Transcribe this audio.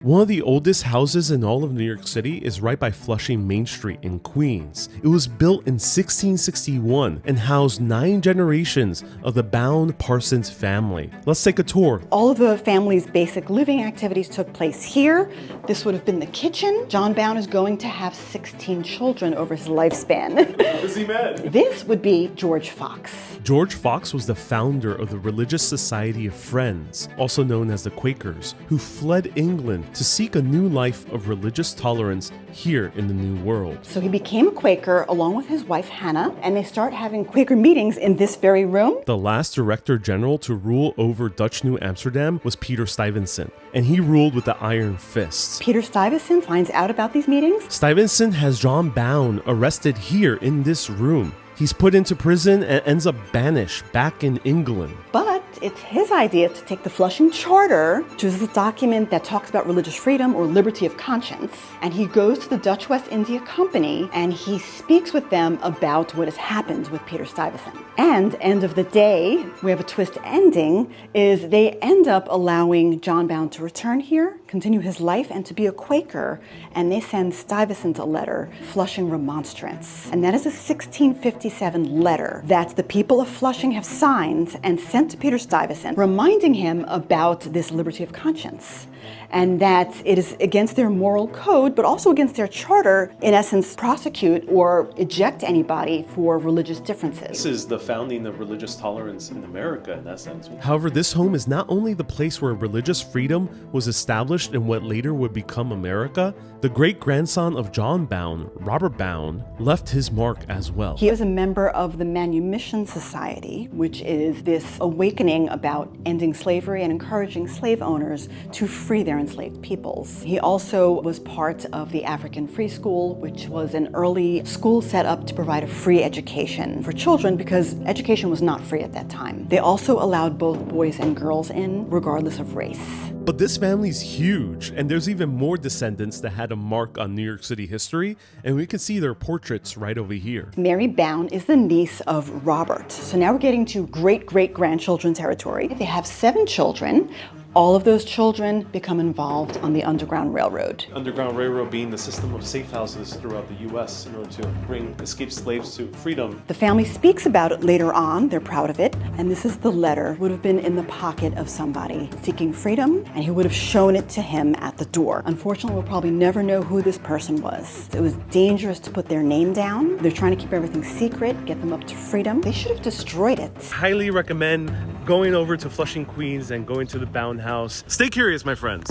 One of the oldest houses in all of New York City is right by Flushing Main Street in Queens. It was built in 1661 and housed 9 generations of the Bound Parsons family. Let's take a tour. All of the family's basic living activities took place here. This would have been the kitchen. John Bound is going to have 16 children over his lifespan. Is he mad? This would be George Fox. George Fox was the founder of the Religious Society of Friends, also known as the Quakers, who fled England to seek a new life of religious tolerance here in the New World. So he became a Quaker along with his wife Hannah, and they start having Quaker meetings in this very room. The last director general to rule over Dutch New Amsterdam was Peter Stuyvesant, and he ruled with the iron fist. Peter Stuyvesant finds out about these meetings. Stuyvesant has John Bound arrested here in this room. He's put into prison and ends up banished back in England. But it's his idea to take the Flushing Charter, which is a document that talks about religious freedom or liberty of conscience, and he goes to the Dutch West India Company and he speaks with them about what has happened with Peter Stuyvesant. And end of the day, we have a twist ending, is they end up allowing John Bound to return here, continue his life, and to be a Quaker, and they send Stuyvesant a letter, Flushing Remonstrance. And that is a 1657 letter that the people of Flushing have signed and sent to Peter Stuyvesant, reminding him about this liberty of conscience, and that it is against their moral code, but also against their charter, in essence, prosecute or eject anybody for religious differences. This is the founding of religious tolerance in America, in essence. However, this home is not only the place where religious freedom was established in what later would become America. The great-grandson of John Bound, Robert Bound, left his mark as well. He was a member of the Manumission Society, which is this awakening about ending slavery and encouraging slave owners to free their enslaved peoples. He also was part of the African Free School, which was an early school set up to provide a free education for children because education was not free at that time. They also allowed both boys and girls in, regardless of race. But this family's huge, and there's even more descendants that had a mark on New York City history, and we can see their portraits right over here. Mary Bound is the niece of Robert. So now we're getting to great-great-grandchildren territory. They have 7 children. All of those children become involved on the Underground Railroad. Underground Railroad being the system of safe houses throughout the U.S. in order to bring escaped slaves to freedom. The family speaks about it later on. They're proud of it. And this is the letter. Would have been in the pocket of somebody seeking freedom, and he would have shown it to him at the door. Unfortunately, we'll probably never know who this person was. It was dangerous to put their name down. They're trying to keep everything secret, get them up to freedom. They should have destroyed it. Highly recommend going over to Flushing, Queens and going to the Bound House. Stay curious, my friends.